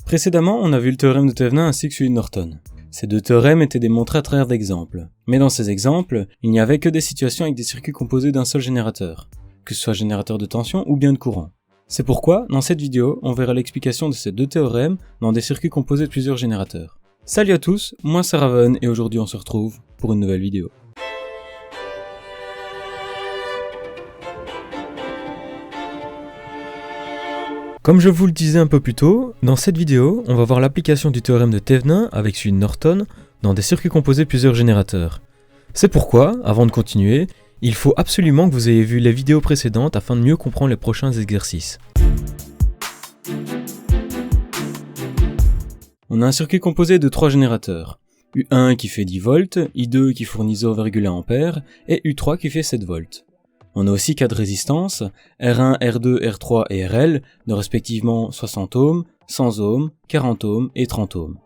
Précédemment, on a vu le théorème de Thevenin ainsi que celui de Norton. Ces deux théorèmes étaient démontrés à travers d'exemples. Mais dans ces exemples, il n'y avait que des situations avec des circuits composés d'un seul générateur, que ce soit générateur de tension ou bien de courant. C'est pourquoi, dans cette vidéo, on verra l'explication de ces deux théorèmes dans des circuits composés de plusieurs générateurs. Salut à tous, moi c'est Raven et aujourd'hui on se retrouve pour une nouvelle vidéo. Comme je vous le disais un peu plus tôt, dans cette vidéo, on va voir l'application du théorème de Thevenin avec celui de Norton dans des circuits composés de plusieurs générateurs. C'est pourquoi, avant de continuer, il faut absolument que vous ayez vu les vidéos précédentes afin de mieux comprendre les prochains exercices. On a un circuit composé de 3 générateurs. U1 qui fait 10 volts, I2 qui fournit 0,1 A et U3 qui fait 7 volts. On a aussi 4 résistances, R1, R2, R3 et RL, de respectivement 60 ohms, 100 ohms, 40 ohms et 30 ohms.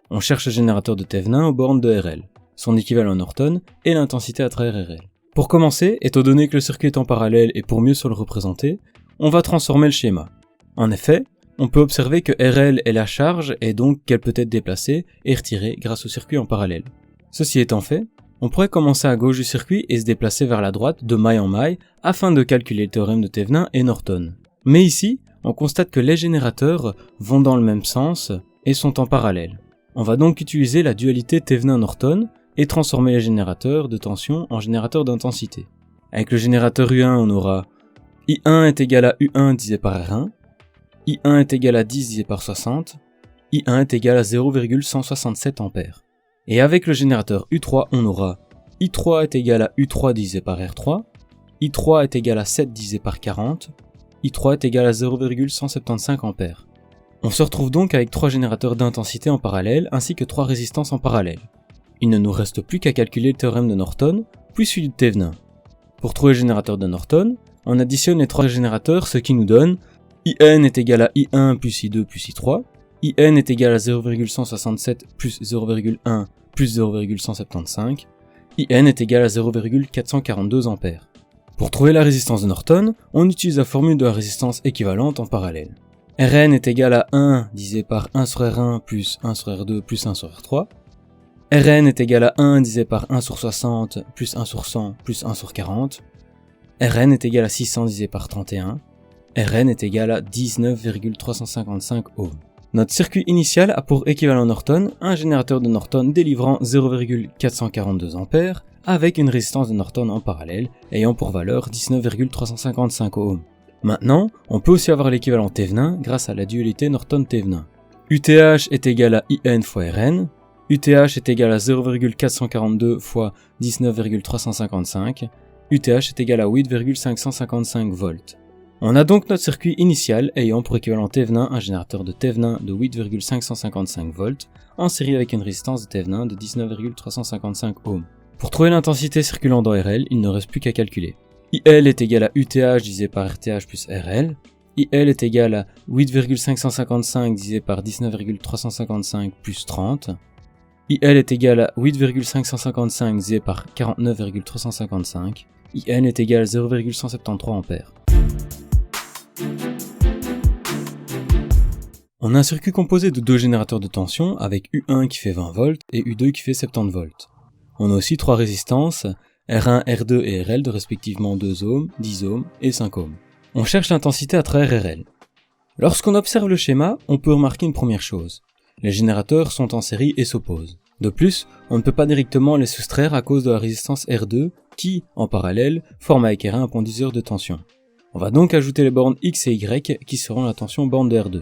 On cherche le générateur de Thevenin aux bornes de RL, son équivalent Norton et l'intensité à travers RL. Pour commencer, étant donné que le circuit est en parallèle et pour mieux se le représenter, on va transformer le schéma. En effet, on peut observer que RL est la charge et donc qu'elle peut être déplacée et retirée grâce au circuit en parallèle. Ceci étant fait, on pourrait commencer à gauche du circuit et se déplacer vers la droite de maille en maille afin de calculer le théorème de Thevenin et Norton. Mais ici, on constate que les générateurs vont dans le même sens et sont en parallèle. On va donc utiliser la dualité Thevenin-Norton et transformer les générateurs de tension en générateurs d'intensité. Avec le générateur U1, on aura I1 est égal à U1 divisé par R1, I1 est égal à 10 divisé par 60, I1 est égal à 0,167 A. Et avec le générateur U3, on aura I3 est égal à U3 divisé par R3, I3 est égal à 7 divisé par 40, I3 est égal à 0,175 A. On se retrouve donc avec 3 générateurs d'intensité en parallèle ainsi que 3 résistances en parallèle. Il ne nous reste plus qu'à calculer le théorème de Norton, puis celui de Thevenin. Pour trouver le générateur de Norton, on additionne les 3 générateurs, ce qui nous donne IN est égal à I1 plus I2 plus I3, IN est égal à 0,167 plus 0,1 plus 0,175, IN est égal à 0,442 A. Pour trouver la résistance de Norton, on utilise la formule de la résistance équivalente en parallèle. Rn est égal à 1 divisé par 1 sur R1 plus 1 sur R2 plus 1 sur R3, Rn est égal à 1 divisé par 1 sur 60 plus 1 sur 100 plus 1 sur 40, Rn est égal à 600 divisé par 31, Rn est égal à 19,355 ohms. Notre circuit initial a pour équivalent Norton un générateur de Norton délivrant 0,442 A avec une résistance de Norton en parallèle ayant pour valeur 19,355 ohms. Maintenant, on peut aussi avoir l'équivalent Thevenin grâce à la dualité Norton-Thevenin. UTH est égal à IN fois Rn, UTH est égal à 0,442 fois 19,355, UTH est égal à 8,555 volts. On a donc notre circuit initial ayant pour équivalent Thevenin un générateur de Thevenin de 8,555 volts en série avec une résistance de Thevenin de 19,355 ohms. Pour trouver l'intensité circulant dans RL, il ne reste plus qu'à calculer. IL est égal à UTH divisé par RTH plus RL, IL est égal à 8,555 divisé par 19,355 plus 30, IL est égal à 8,555 divisé par 49,355, IN est égal à 0,173 A. On a un circuit composé de 2 générateurs de tension avec U1 qui fait 20 volts et U2 qui fait 70 volts. On a aussi 3 résistances, R1, R2 et RL de respectivement 2 ohms, 10 ohms et 5 ohms. On cherche l'intensité à travers RL. Lorsqu'on observe le schéma, on peut remarquer une première chose. Les générateurs sont en série et s'opposent. De plus, on ne peut pas directement les soustraire à cause de la résistance R2 qui, en parallèle, forme avec R1 un conducteur de tension. On va donc ajouter les bornes X et Y qui seront la tension borne de R2.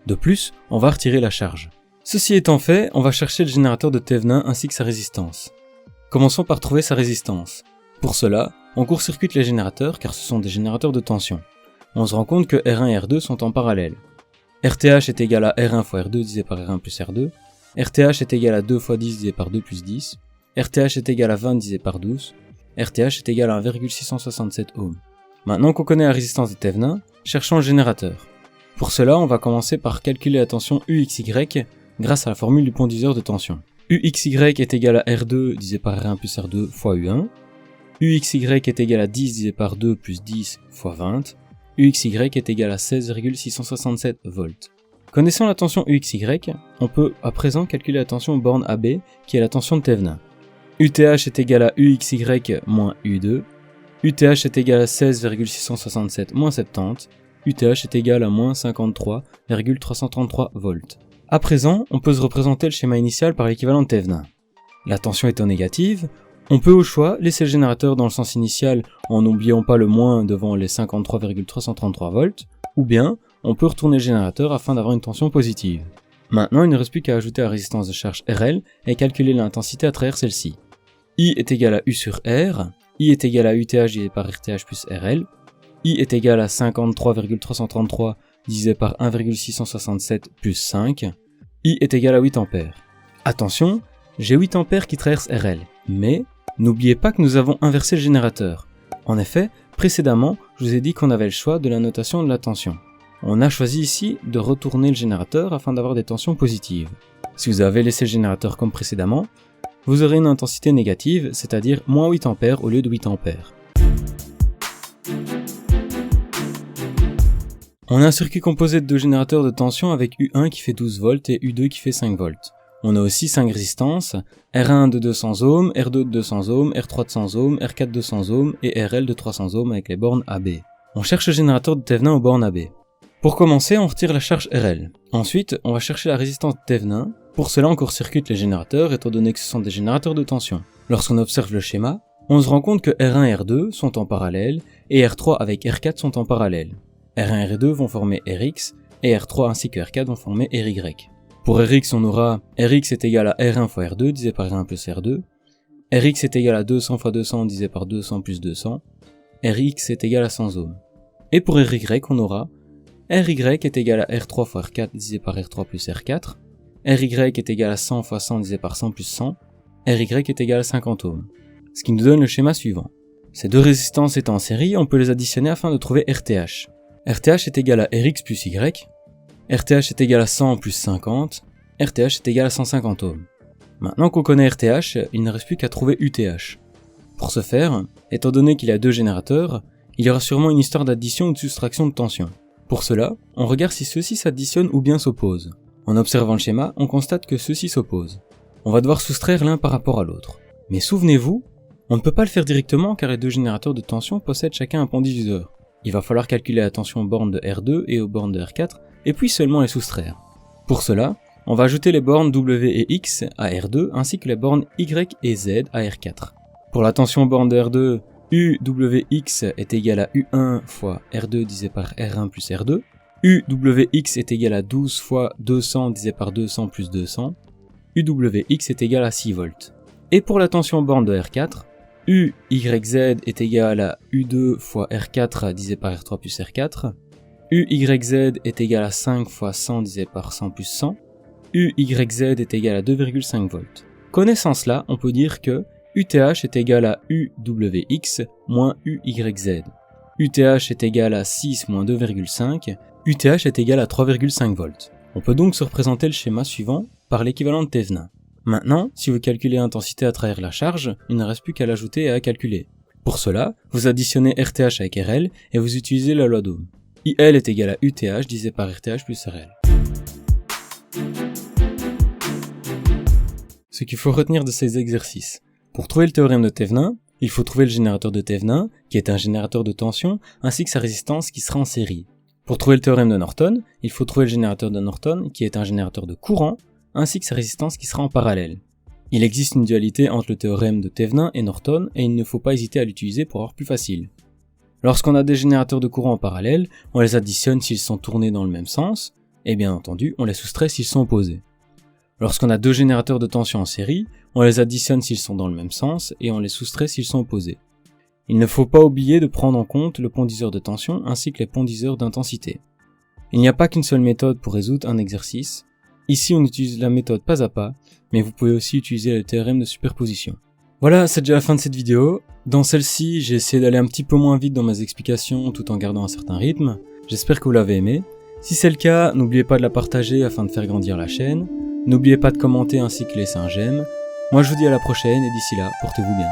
De plus, on va retirer la charge. Ceci étant fait, on va chercher le générateur de Thevenin ainsi que sa résistance. Commençons par trouver sa résistance. Pour cela, on court-circuite les générateurs car ce sont des générateurs de tension. On se rend compte que R1 et R2 sont en parallèle. RTH est égal à R1 fois R2 divisé par R1 plus R2, RTH est égal à 2 fois 10 divisé par 2 plus 10, RTH est égal à 20 divisé par 12, RTH est égal à 1,667 ohms. Maintenant qu'on connaît la résistance de Thevenin, cherchons le générateur. Pour cela, on va commencer par calculer la tension UXY grâce à la formule du pondiseur de tension. UXY est égal à R2 divisé par R1 plus R2 fois U1, UXY est égal à 10 divisé par 2 plus 10 fois 20, UXY est égal à 16,667 volts. Connaissant la tension UXY, on peut à présent calculer la tension borne AB, qui est la tension de Thevenin. UTH est égal à UXY moins U2, UTH est égal à 16,667 moins 70, UTH est égal à moins 53,333 volts. À présent, on peut se représenter le schéma initial par l'équivalent de Thevenin. La tension étant négative, on peut au choix laisser le générateur dans le sens initial en n'oubliant pas le moins devant les 53,333 volts, ou bien on peut retourner le générateur afin d'avoir une tension positive. Maintenant, il ne reste plus qu'à ajouter la résistance de charge RL et calculer l'intensité à travers celle-ci. I est égal à U sur R, I est égal à UTH divisé par RTH plus RL, I est égal à 53,333 divisé par 1,667 plus 5, I est égal à 8 A. Attention, j'ai 8 A qui traversent RL, mais n'oubliez pas que nous avons inversé le générateur. En effet, précédemment, je vous ai dit qu'on avait le choix de la notation de la tension. On a choisi ici de retourner le générateur afin d'avoir des tensions positives. Si vous avez laissé le générateur comme précédemment, vous aurez une intensité négative, c'est-à-dire moins 8 A au lieu de 8 A. On a un circuit composé de deux générateurs de tension avec U1 qui fait 12 volts et U2 qui fait 5 volts. On a aussi 5 résistances, R1 de 200 ohms, R2 de 200 ohms, R3 de 100 ohms, R4 de 200 ohms et RL de 300 ohms avec les bornes AB. On cherche le générateur de Thevenin aux bornes AB. Pour commencer, on retire la charge RL. Ensuite, on va chercher la résistance de Thevenin. Pour cela, on court-circuite les générateurs étant donné que ce sont des générateurs de tension. Lorsqu'on observe le schéma, on se rend compte que R1 et R2 sont en parallèle et R3 avec R4 sont en parallèle. R1 et R2 vont former Rx et R3 ainsi que R4 vont former Ry. Pour Rx, on aura Rx est égal à R1 fois R2 divisé par R1 plus R2, Rx est égal à 200 fois 200 divisé par 200 plus 200, Rx est égal à 100 ohms. Et pour Ry, on aura Ry est égal à R3 fois R4 divisé par R3 plus R4, Ry est égal à 100 fois 100 divisé par 100 plus 100, Ry est égal à 50 ohms. Ce qui nous donne le schéma suivant. Ces deux résistances étant en série, on peut les additionner afin de trouver RTH. RTH est égal à Rx plus Y, RTH est égal à 100 plus 50, RTH est égal à 150 ohms. Maintenant qu'on connaît RTH, il ne reste plus qu'à trouver UTH. Pour ce faire, étant donné qu'il y a deux générateurs, il y aura sûrement une histoire d'addition ou de soustraction de tension. Pour cela, on regarde si ceux-ci s'additionnent ou bien s'opposent. En observant le schéma, on constate que ceux-ci s'opposent. On va devoir soustraire l'un par rapport à l'autre. Mais souvenez-vous, on ne peut pas le faire directement car les deux générateurs de tension possèdent chacun un pont diviseur. Il va falloir calculer la tension aux bornes de R2 et aux bornes de R4, et puis seulement les soustraire. Pour cela, on va ajouter les bornes W et X à R2 ainsi que les bornes Y et Z à R4. Pour la tension aux bornes de R2, UWX est égal à U1 fois R2 divisé par R1 plus R2, UWX est égal à 12 fois 200 divisé par 200 plus 200, UWX est égal à 6 volts. Et pour la tension aux bornes de R4, UYZ est égal à U2 fois R4 divisé par R3 plus R4, UYZ est égal à 5 fois 100 divisé par 100 plus 100, UYZ est égal à 2,5 volts. Connaissant cela, on peut dire que UTH est égal à UWX moins UYZ. UTH est égal à 6 moins 2,5, UTH est égal à 3,5 volts. On peut donc se représenter le schéma suivant par l'équivalent de Thevenin. Maintenant, si vous calculez l'intensité à travers la charge, il ne reste plus qu'à l'ajouter et à calculer. Pour cela, vous additionnez RTH avec RL et vous utilisez la loi d'Ohm. IL est égal à UTH divisé par RTH plus RL. Ce qu'il faut retenir de ces exercices. Pour trouver le théorème de Thevenin, il faut trouver le générateur de Thevenin, qui est un générateur de tension, ainsi que sa résistance qui sera en série. Pour trouver le théorème de Norton, il faut trouver le générateur de Norton, qui est un générateur de courant, ainsi que sa résistance qui sera en parallèle. Il existe une dualité entre le théorème de Thevenin et Norton, et il ne faut pas hésiter à l'utiliser pour avoir plus facile. Lorsqu'on a des générateurs de courant en parallèle, on les additionne s'ils sont tournés dans le même sens, et bien entendu, on les soustrait s'ils sont opposés. Lorsqu'on a deux générateurs de tension en série, on les additionne s'ils sont dans le même sens, et on les soustrait s'ils sont opposés. Il ne faut pas oublier de prendre en compte le pondiseur de tension ainsi que les pondiseurs d'intensité. Il n'y a pas qu'une seule méthode pour résoudre un exercice. Ici, on utilise la méthode pas à pas, mais vous pouvez aussi utiliser le théorème de superposition. Voilà, c'est déjà la fin de cette vidéo. Dans celle-ci, j'ai essayé d'aller un petit peu moins vite dans mes explications tout en gardant un certain rythme. J'espère que vous l'avez aimé. Si c'est le cas, n'oubliez pas de la partager afin de faire grandir la chaîne. N'oubliez pas de commenter ainsi que laisser un j'aime. Moi je vous dis à la prochaine et d'ici là, portez-vous bien.